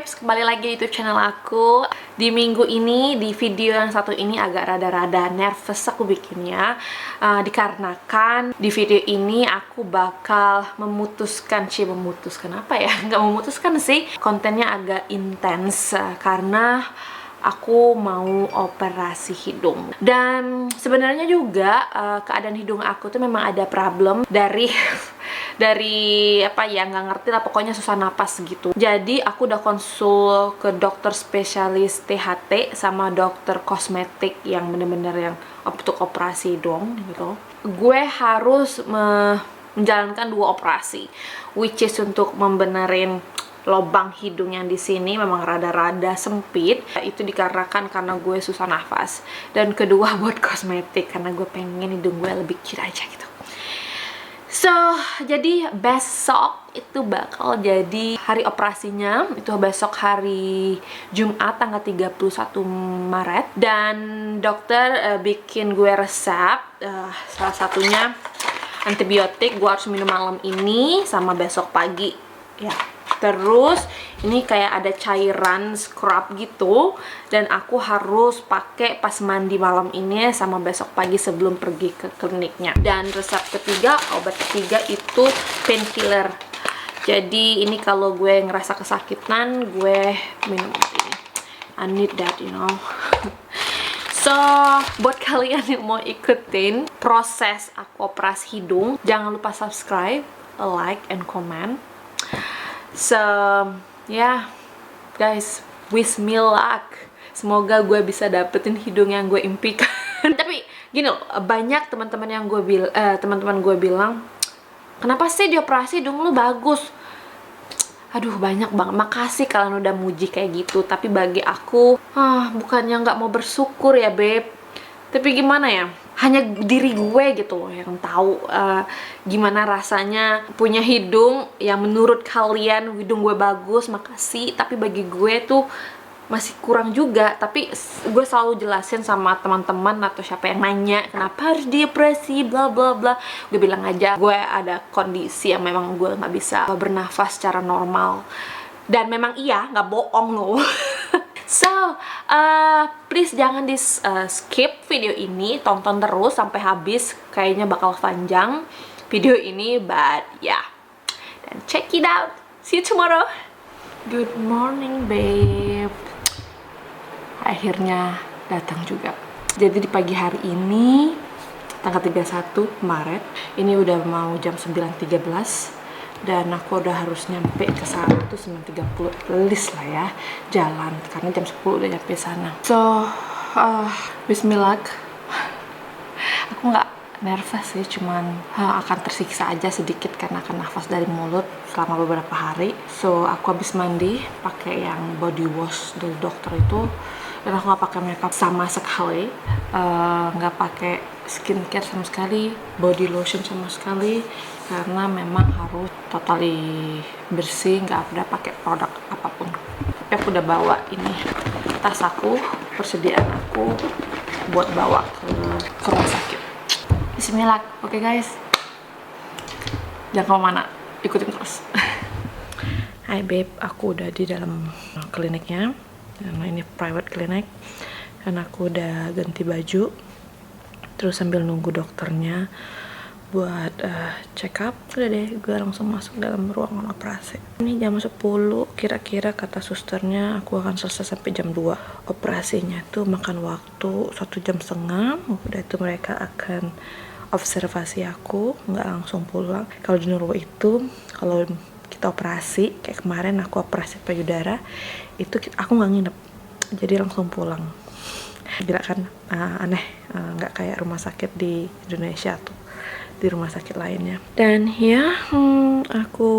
babes, kembali lagi di YouTube channel aku. Di minggu ini, di video yang satu ini agak rada-rada nervous aku bikinnya, dikarenakan di video ini aku bakal memutuskan apa ya? Nggak memutuskan sih, kontennya agak intens karena aku mau operasi hidung. Dan sebenarnya juga keadaan hidung aku tuh memang ada problem dari apa ya, nggak ngerti lah, pokoknya susah napas gitu. Jadi aku udah konsul ke dokter spesialis THT sama dokter kosmetik yang bener-bener yang untuk operasi hidung gitu. Gue harus menjalankan 2 operasi, which is untuk membenerin lubang hidung yang di sini memang rada-rada sempit. Itu dikarenakan karena gue susah nafas. Dan kedua buat kosmetik, karena gue pengen hidung gue lebih kecil aja gitu. So, jadi besok itu bakal jadi hari operasinya. Itu besok hari Jumat tanggal 31 Maret. Dan dokter bikin gue resep, salah satunya antibiotik. Gue harus minum malam ini sama besok pagi ya. Terus ini kayak ada cairan scrub gitu, dan aku harus pakai pas mandi malam ini sama besok pagi sebelum pergi ke kliniknya. Dan resep ketiga, obat ketiga itu painkiller. Jadi ini kalau gue ngerasa kesakitan, gue minum obat ini. I need that, you know. So, buat kalian yang mau ikutin proses aku operasi hidung, jangan lupa subscribe, like, and comment. So, yeah, guys, wish me luck. Semoga gue bisa dapetin hidung yang gue impikan. Tapi gini loh, banyak teman-teman yang teman-teman gue bilang, kenapa sih dioperasi hidung lu bagus? Aduh, banyak banget. Makasih kalian udah muji kayak gitu. Tapi bagi aku, bukannya nggak mau bersyukur ya, beb. Tapi gimana ya? Hanya diri gue gitu loh yang tahu gimana rasanya punya hidung yang menurut kalian hidung gue bagus, makasih. Tapi bagi gue tuh masih kurang juga. Tapi gue selalu jelasin sama teman-teman atau siapa yang nanya kenapa harus dioperasi bla bla bla, gue bilang aja gue ada kondisi yang memang gue nggak bisa bernafas secara normal. Dan memang iya, nggak bohong loh. So, please jangan di skip video ini, tonton terus sampai habis, kayaknya bakal panjang video ini, but yeah. Dan check it out. See you tomorrow. Good morning, babe. Akhirnya datang juga. Jadi di pagi hari ini, tanggal 31 Maret, ini udah mau jam 9.13. Dan aku udah harus nyampe ke sana tuh 9.30 list lah ya, jalan karena jam 10 udah nyampe sana. So, bismillah. Aku nggak nervous sih, cuman akan tersiksa aja sedikit karena akan nafas dari mulut selama beberapa hari. So, aku habis mandi pakai yang body wash dari dokter itu, dan aku nggak pakai makeup sama sekali, nggak pakai skincare sama sekali, body lotion sama sekali, karena memang harus totally bersih, nggak ada pakai produk apapun. Tapi aku udah bawa ini tas aku, persediaan aku buat bawa ke rumah sakit. Bismillah. Oke, guys, jangan kemana-mana, ikutin terus. Hai babe, aku udah di dalam kliniknya. Nah, ini private clinic, dan aku udah ganti baju terus sambil nunggu dokternya buat check up. Udah deh, gue langsung masuk dalam ruangan operasi. Ini jam 10, kira-kira kata susternya aku akan selesai sampai jam 2. Operasinya tuh makan waktu 1,5 jam. Udah itu mereka akan observasi aku, nggak langsung pulang. Kalau di Norway itu, kalau kita operasi kayak kemarin aku operasi payudara itu aku nggak nginep, jadi langsung pulang. Gila kan, aneh, nggak kayak rumah sakit di Indonesia tuh, di rumah sakit lainnya. Dan ya, aku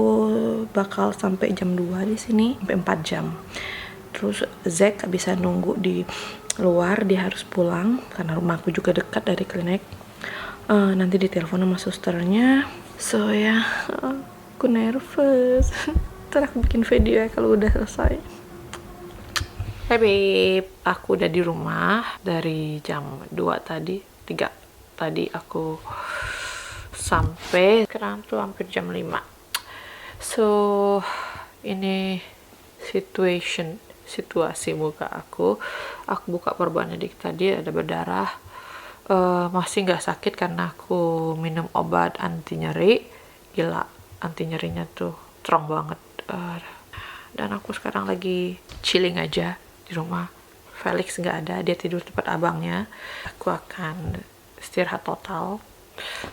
bakal sampai jam 2 di sini, sampai 4 jam. Terus Zack bisa nunggu di luar, dia harus pulang karena rumahku juga dekat dari klinik. Nanti ditelepon sama susternya. So ya, aku nervous. Ntar aku bikin video ya kalau udah selesai. Hai babe, aku udah di rumah dari jam 2 tadi, 3 tadi aku sampai, sekarang tuh hampir jam 5. So, ini situasi muka aku buka perbannya dikit tadi, ada berdarah. Masih nggak sakit karena aku minum obat anti nyeri. Gila, anti nyerinya tuh strong banget. Dan aku sekarang lagi chilling aja di rumah. Felix nggak ada, dia tidur tempat abangnya. Aku akan istirahat total.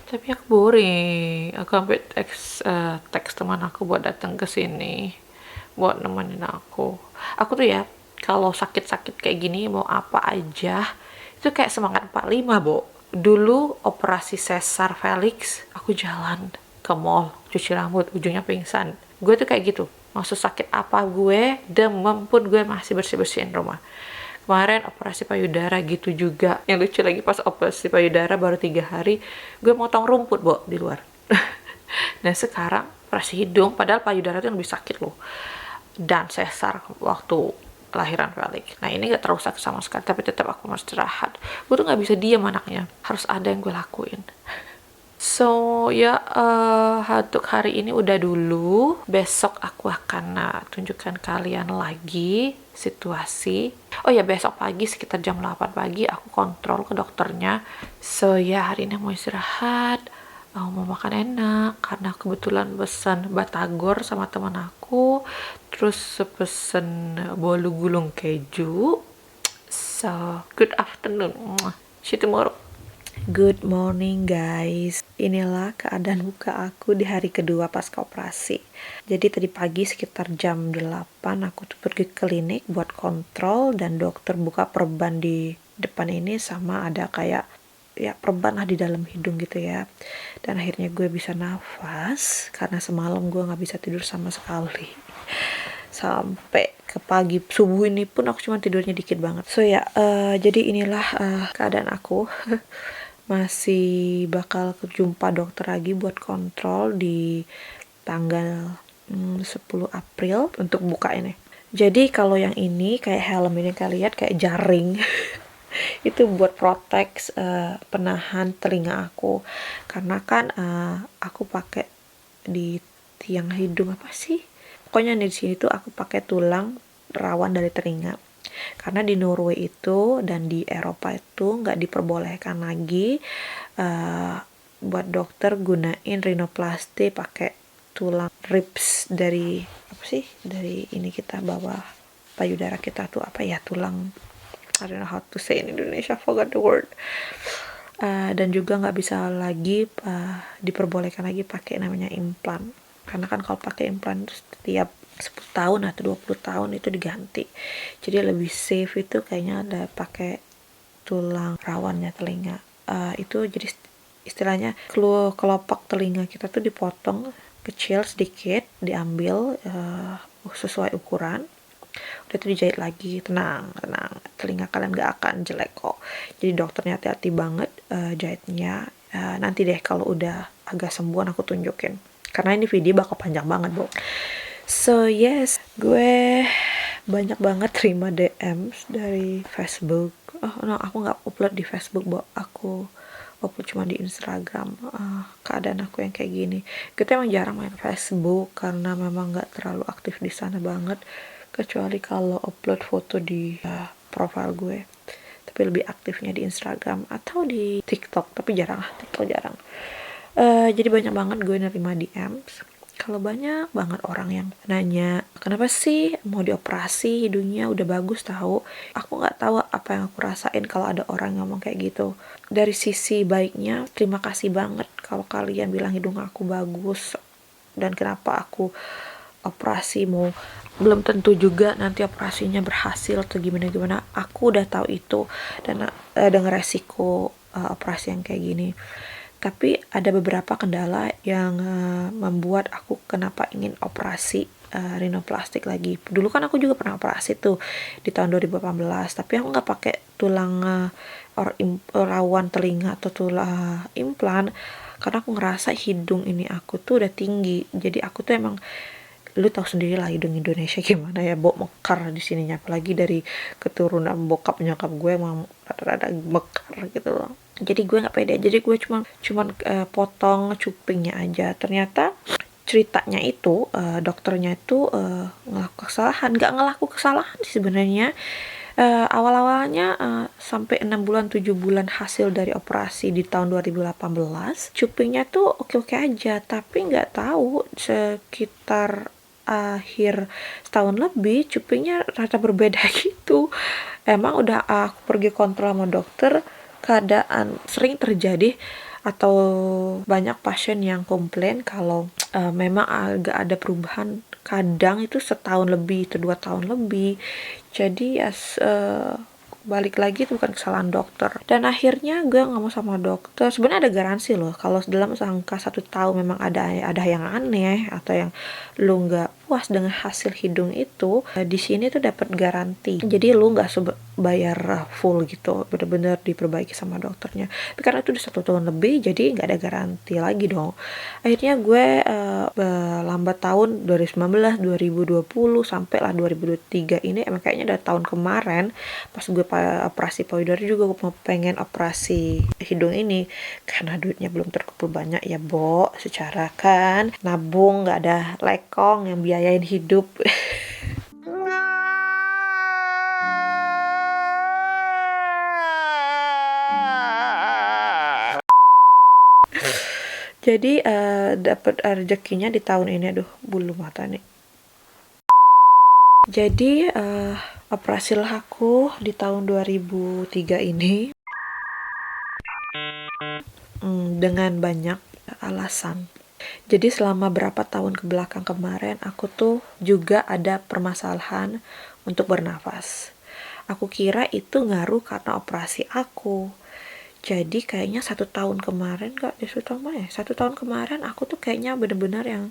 Tapi aku boring. Aku sampai teks teman aku buat datang ke sini buat nemenin aku. Aku tuh ya kalau sakit-sakit kayak gini mau apa aja itu kayak semangat 45, Bo. Dulu operasi sesar Felix, aku jalan ke mall, cuci rambut, ujungnya pingsan. Gue tuh kayak gitu. Maksud sakit apa gue, demam pun gue masih bersih-bersihin rumah. Kemarin operasi payudara gitu juga. Yang lucu lagi pas operasi payudara baru 3 hari, gue motong rumput, Bo, di luar. Nah sekarang operasi hidung, padahal payudara itu lebih sakit loh. Dan sesar waktu kelahiran Felix. Nah ini gak terlalu sakit sama sekali, tapi tetap aku mau istirahat. Gue tuh gak bisa diam anaknya, harus ada yang gue lakuin. So ya untuk hari ini udah dulu. Besok aku akan tunjukkan kalian lagi situasi. Oh ya besok pagi sekitar jam 8 pagi aku kontrol ke dokternya. So ya hari ini mau istirahat, mau makan enak karena kebetulan pesan batagor sama teman aku, terus pesen bolu gulung keju. So good afternoon, see you tomorrow. Good morning guys. Inilah keadaan muka aku di hari kedua pasca operasi. Jadi tadi pagi sekitar jam 8 aku tuh pergi ke klinik buat kontrol, dan dokter buka perban di depan ini sama ada kayak ya perban lah di dalam hidung gitu ya. Dan akhirnya gue bisa nafas karena semalam gue gak bisa tidur sama sekali. Sampai ke pagi subuh ini pun aku cuma tidurnya dikit banget. So ya jadi inilah keadaan aku. Masih bakal jumpa dokter lagi buat kontrol di tanggal 10 April untuk buka ini. Jadi kalau yang ini kayak helm ini kalian lihat kayak jaring. Itu buat protect penahan telinga aku, karena kan aku pakai di tiang hidung apa sih, pokoknya di sini tuh aku pakai tulang rawan dari telinga. Karena di Norway itu dan di Eropa itu nggak diperbolehkan lagi buat dokter gunain rhinoplasty pakai tulang ribs dari apa sih, dari ini kita bawah payudara kita tuh apa ya, tulang, I don't know how to say in Indonesia, forgot the word. Dan juga nggak bisa lagi diperbolehkan lagi pakai namanya implan, karena kan kalau pakai implan setiap 10 tahun atau 20 tahun itu diganti. Jadi lebih safe itu kayaknya ada pakai tulang rawannya telinga. Itu jadi istilahnya kelopak telinga kita tuh dipotong kecil sedikit, diambil sesuai ukuran. Udah itu dijahit lagi. Tenang, telinga kalian gak akan jelek kok. Jadi dokternya hati-hati banget jahitnya. Nanti deh kalau udah agak sembuhan aku tunjukin, karena ini video bakal panjang banget, Bo. So yes, gue banyak banget terima DMs dari Facebook. Aku nggak upload di Facebook, Bo. Aku upload cuma di Instagram. Keadaan aku yang kayak gini. Kita emang jarang main Facebook karena memang nggak terlalu aktif di sana banget. Kecuali kalau upload foto di profile gue. Tapi lebih aktifnya di Instagram atau di TikTok. Tapi jarang lah, TikTok jarang. Jadi banyak banget gue nerima DMs. Kalau banyak banget orang yang nanya, kenapa sih mau dioperasi, hidungnya udah bagus tahu. Aku nggak tahu apa yang aku rasain kalau ada orang ngomong kayak gitu. Dari sisi baiknya, terima kasih banget kalau kalian bilang hidung aku bagus. Dan kenapa aku operasi, mau belum tentu juga nanti operasinya berhasil atau gimana. Aku udah tahu itu dan dengan resiko operasi yang kayak gini. Tapi ada beberapa kendala yang membuat aku kenapa ingin operasi rhinoplastik lagi. Dulu kan aku juga pernah operasi tuh di tahun 2018, tapi aku nggak pakai tulang rawan telinga atau tulang implan, karena aku ngerasa hidung ini aku tuh udah tinggi. Jadi aku tuh emang, lu tahu sendiri lah hidung Indonesia gimana ya, mekar di sininya, apalagi dari keturunan bokap nyokap gue emang rada-rada mekar gitu loh. Jadi gue nggak pede, jadi gue cuman potong cupingnya aja. Ternyata ceritanya itu dokternya itu ngelaku kesalahan. Nggak ngelaku kesalahan sih sebenarnya. Awal-awalnya sampai 6 bulan 7 bulan hasil dari operasi di tahun 2018, cupingnya tuh oke-oke aja, tapi nggak tahu sekitar akhir setahun lebih cupingnya rada berbeda gitu. Emang udah aku pergi kontrol sama dokter, keadaan sering terjadi atau banyak pasien yang komplain kalau memang agak ada perubahan, kadang itu setahun lebih, itu 2 tahun lebih. Jadi ya balik lagi itu bukan kesalahan dokter. Dan akhirnya gue ngomong sama dokter, sebenarnya ada garansi loh kalau dalam jangka 1 tahun memang ada yang aneh atau yang lu nggak puas dengan hasil hidung itu, di sini tuh dapat garansi. Jadi lu nggak bayar full gitu, bener-bener diperbaiki sama dokternya. Tapi karena itu udah 1 tahun lebih, jadi nggak ada garansi lagi dong. Akhirnya gue lambat tahun 2019, 2020 sampai lah 2023 ini, emang kayaknya dari tahun kemarin pas gue operasi payudara juga gue pengen operasi hidung ini karena duitnya belum terkumpul banyak ya, Bo. Secara kan nabung, nggak ada lekong yang biayain hidup. Jadi dapat rezekinya di tahun ini. Aduh, bulu mata nih. Jadi operasi lah aku di tahun 2003 ini dengan banyak alasan. Jadi selama berapa tahun ke belakang kemarin aku tuh juga ada permasalahan untuk bernafas. Aku kira itu ngaruh karena operasi aku. Jadi kayaknya 1 tahun kemarin, gak ya 1 tahun kemarin aku tuh kayaknya bener-bener yang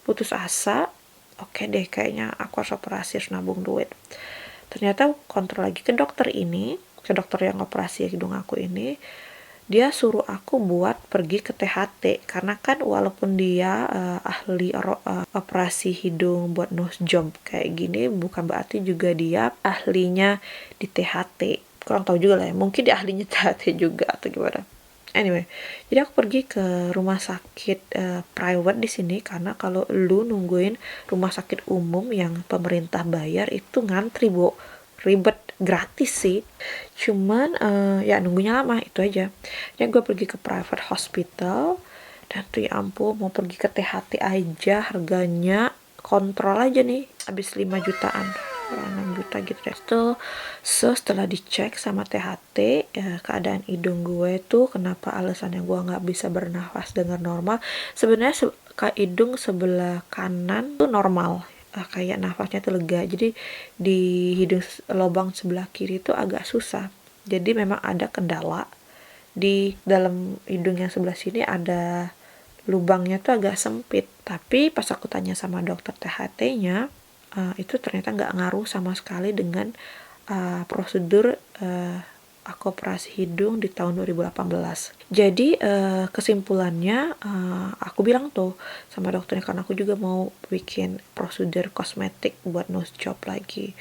putus asa. Oke deh, kayaknya aku harus operasi, harus nabung duit. Ternyata kontrol lagi ke dokter yang operasi hidung aku ini, dia suruh aku buat pergi ke THT, karena kan walaupun dia ahli operasi hidung buat nose job kayak gini, bukan berarti juga dia ahlinya di THT. Kurang tahu juga lah ya, mungkin dia ahlinya THT juga atau gimana. Anyway, jadi aku pergi ke rumah sakit private di sini, karena kalau lu nungguin rumah sakit umum yang pemerintah bayar itu ngantri, Bo. Ribet, gratis sih. Cuman ya nunggunya lama, itu aja. Jadi gue pergi ke private hospital, dan tuh ya ampun, mau pergi ke THT aja harganya kontrol aja nih habis 5 jutaan. 6 juta gitu deh. Setelah dicek sama THT, keadaan hidung gue tuh kenapa alasannya gue nggak bisa bernafas dengan normal. Sebenarnya hidung sebelah kanan tuh normal, kayak nafasnya tuh lega. Jadi di hidung lubang sebelah kiri tuh agak susah. Jadi memang ada kendala di dalam hidung yang sebelah sini, ada lubangnya tuh agak sempit. Tapi pas aku tanya sama dokter THT-nya, itu ternyata nggak ngaruh sama sekali dengan prosedur aku operasi hidung di tahun 2018. Jadi kesimpulannya aku bilang tuh sama dokternya, karena aku juga mau bikin prosedur kosmetik buat nose job lagi,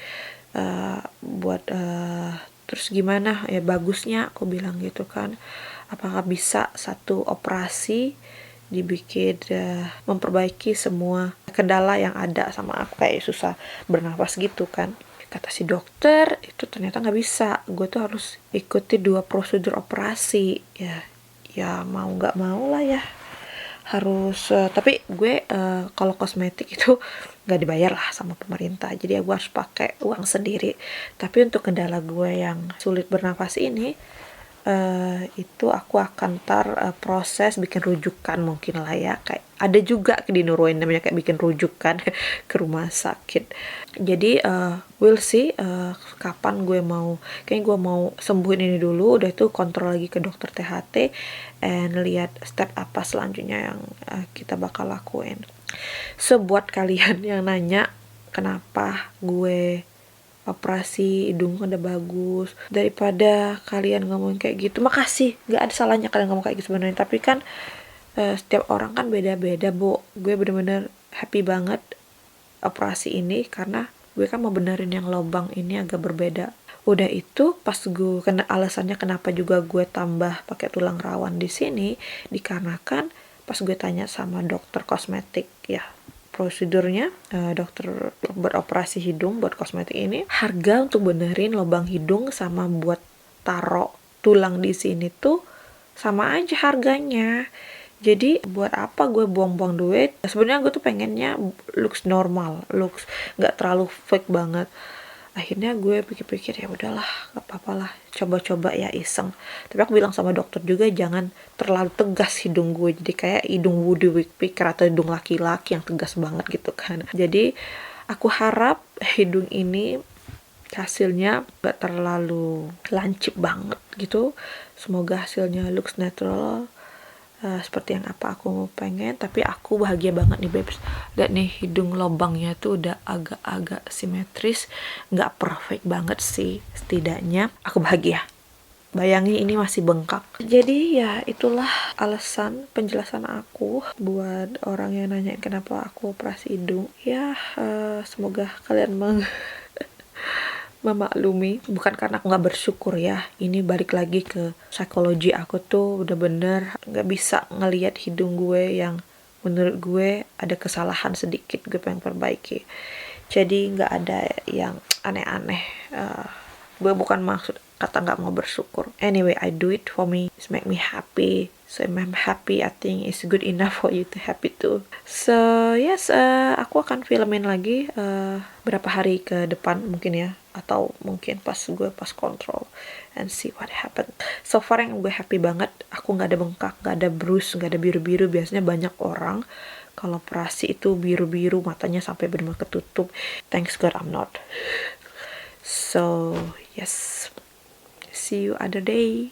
terus gimana ya bagusnya, aku bilang gitu kan, apakah bisa satu operasi dibikin memperbaiki semua kendala yang ada sama aku, kayak susah bernafas gitu kan. Kata si dokter itu ternyata nggak bisa, gue tuh harus ikuti 2 prosedur operasi. Ya mau nggak mau lah ya harus, tapi gue kalau kosmetik itu nggak dibayar lah sama pemerintah, jadi ya gue harus pakai uang sendiri. Tapi untuk kendala gue yang sulit bernafas ini, itu aku akan proses bikin rujukan mungkin lah ya, kayak ada juga di Nurwain namanya kayak bikin rujukan ke rumah sakit. Jadi we'll see kapan gue mau, kayaknya gue mau sembuhin ini dulu, udah itu kontrol lagi ke dokter THT and lihat step apa selanjutnya yang kita bakal lakuin. Buat kalian yang nanya kenapa gue operasi hidung udah bagus, daripada kalian ngomong kayak gitu, makasih, nggak ada salahnya kalian ngomong kayak gitu sebenarnya. Tapi kan setiap orang kan beda-beda, Bo. Gue bener-bener happy banget operasi ini karena gue kan mau benerin yang lubang ini agak berbeda. Udah itu pas gue alasannya kenapa juga gue tambah pakai tulang rawan di sini, dikarenakan pas gue tanya sama dokter kosmetik ya, prosedurnya dokter buat operasi hidung buat kosmetik ini, harga untuk benerin lubang hidung sama buat taruh tulang di sini tuh sama aja harganya. Jadi buat apa gue buang-buang duit? Sebenarnya gue tuh pengennya looks normal, looks nggak terlalu fake banget. Akhirnya gue pikir-pikir ya udahlah, nggak apa-apa lah, coba-coba ya iseng. Tapi aku bilang sama dokter juga jangan terlalu tegas hidung gue, jadi kayak hidung Woody Woodpecker atau hidung laki-laki yang tegas banget gitu kan. Jadi aku harap hidung ini hasilnya nggak terlalu lancip banget gitu. Semoga hasilnya looks natural, seperti yang apa aku pengen. Tapi aku bahagia banget nih babes, lihat nih hidung lubangnya tuh udah agak-agak simetris, nggak perfect banget sih, setidaknya aku bahagia. Bayangin ini masih bengkak. Jadi ya itulah alasan penjelasan aku buat orang yang nanya kenapa aku operasi hidung. Ya semoga kalian memaklumi, bukan karena aku nggak bersyukur ya, ini balik lagi ke psikologi aku tuh udah bener nggak bisa ngelihat hidung gue yang menurut gue ada kesalahan sedikit, gue pengen perbaiki. Jadi nggak ada yang aneh-aneh. Gue bukan maksud kata nggak mau bersyukur. Anyway, I do it for me, it's make me happy. So if I'm happy, I think it's good enough for you to happy too. So yes, aku akan filmin lagi berapa hari ke depan mungkin ya, atau mungkin pas kontrol and see what happened. So far yang gue happy banget, aku nggak ada bengkak, nggak ada bruise, nggak ada biru-biru. Biasanya banyak orang kalau operasi itu biru-biru, matanya sampai benar-benar ketutup. Thanks God I'm not. So yes, see you other day.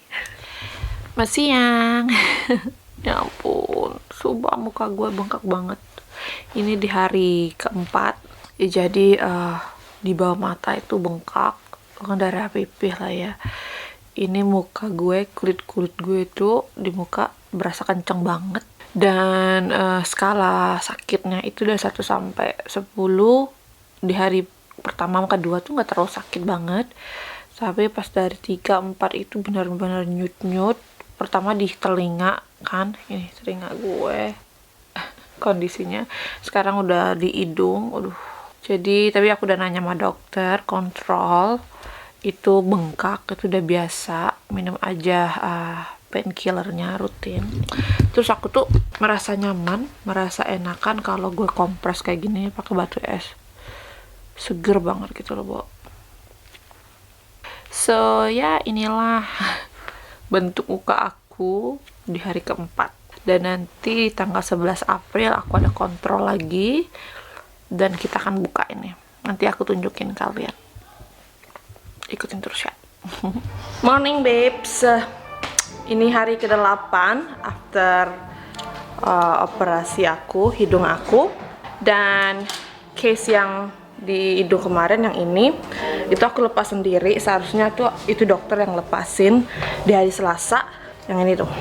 Masih siang. Ya ampun, sumpah muka gue bengkak banget. Ini di hari keempat ya, jadi di bawah mata itu bengkak, darah pipih lah ya. Ini muka gue, kulit gue itu di muka berasa kenceng banget. Dan skala sakitnya itu dari 1 sampai 10. Di hari pertama sama kedua tuh gak terlalu sakit banget, tapi pas dari 3, 4 itu benar-benar nyut-nyut. Pertama di telinga kan, ini telinga gue kondisinya. Sekarang udah di hidung, Jadi tapi aku udah nanya sama dokter, kontrol itu bengkak, itu udah biasa, minum aja painkillernya rutin. Terus aku tuh merasa nyaman, merasa enakan kalau gue kompres kayak gini pakai batu es, seger banget gitu loh, Bo. So ya inilah bentuk muka aku di hari keempat. Dan nanti tanggal 11 April aku ada kontrol lagi, dan kita akan buka ini. Nanti aku tunjukin kalian, ikutin terus ya. Morning babes, ini hari ke-8 after operasi aku, hidung aku. Dan case yang di hidung kemarin yang ini itu aku lepas sendiri. Seharusnya tuh itu dokter yang lepasin di hari Selasa yang ini tuh,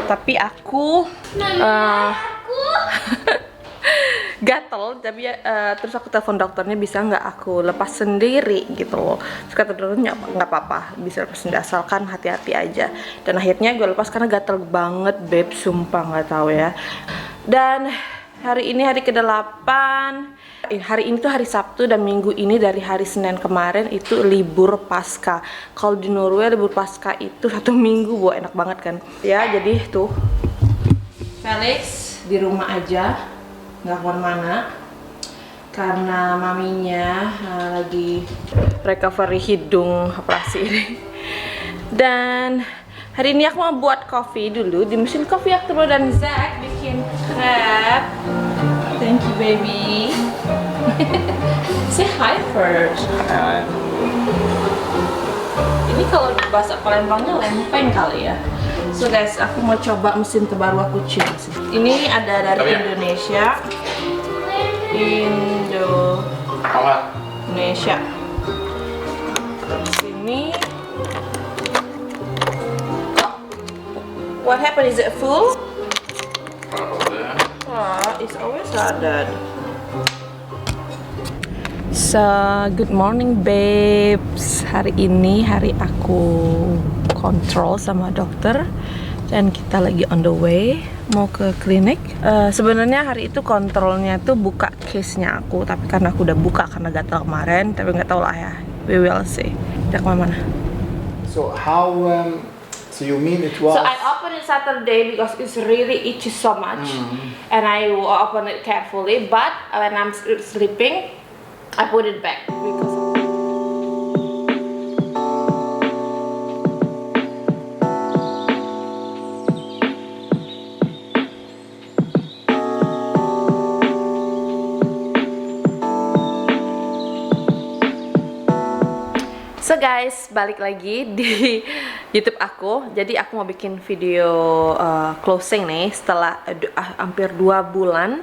tapi aku gatel. Tapi terus aku telepon dokternya, bisa nggak aku lepas sendiri gitu loh. Terus kata dokternya nggak apa-apa, bisa lepas sendiri asalkan hati-hati aja. Dan akhirnya gue lepas karena gatel banget babe, sumpah nggak tahu ya. Dan hari ini hari ke-8. Hari ini tuh hari Sabtu, dan minggu ini dari hari Senin kemarin itu libur Pasca. Kalau di Norway libur Pasca itu 1 minggu, enak banget kan. Ya jadi tuh Felix di rumah aja, nggak kemana-mana karena maminya lagi recovery hidung operasi ini. Dan hari ini aku mau buat kopi dulu di mesin kopi aku, dan Zack bikin crepe. Thank you baby. Say hi first. Hi. Ini kalau bahasa Palembangnya lempeng kali ya. So guys, aku mau coba mesin terbaru aku sih. Ini ada dari Indonesia. Indonesia. Sini. What happened? Is it full? It's always like that. So, good morning babes. Hari ini hari aku kontrol sama dokter. Dan kita lagi on the way mau ke klinik. Sebenarnya hari itu kontrolnya tuh buka case-nya aku, tapi karena aku udah buka karena gatal kemarin, tapi nggak tahu lah ya. We will see. Udah kemana-mana. So how? So you mean it was? So I opened it Saturday because it's really itchy so much, and I open it carefully. But when I'm sleeping, I put it back because. So guys, balik lagi di YouTube aku. Jadi aku mau bikin video closing nih setelah hampir 2 bulan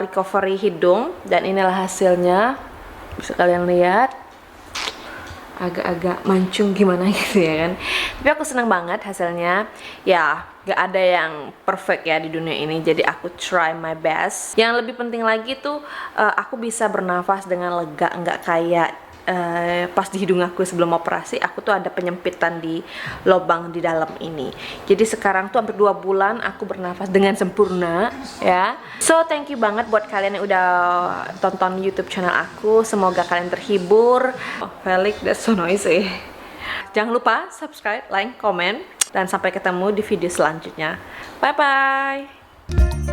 recovery hidung, dan inilah hasilnya. Bisa kalian lihat, agak-agak mancung gimana gitu ya kan. Tapi aku senang banget hasilnya. Ya, gak ada yang perfect ya di dunia ini, jadi aku try my best. Yang lebih penting lagi tuh aku bisa bernafas dengan lega, nggak kayak pas di hidung aku sebelum operasi, aku tuh ada penyempitan di lubang di dalam ini. Jadi sekarang tuh hampir 2 bulan aku bernafas dengan sempurna ya. So thank you banget buat kalian yang udah tonton YouTube channel aku. Semoga kalian terhibur. Felix, that's so noisy. Jangan lupa subscribe, like, comment, dan sampai ketemu di video selanjutnya. Bye bye.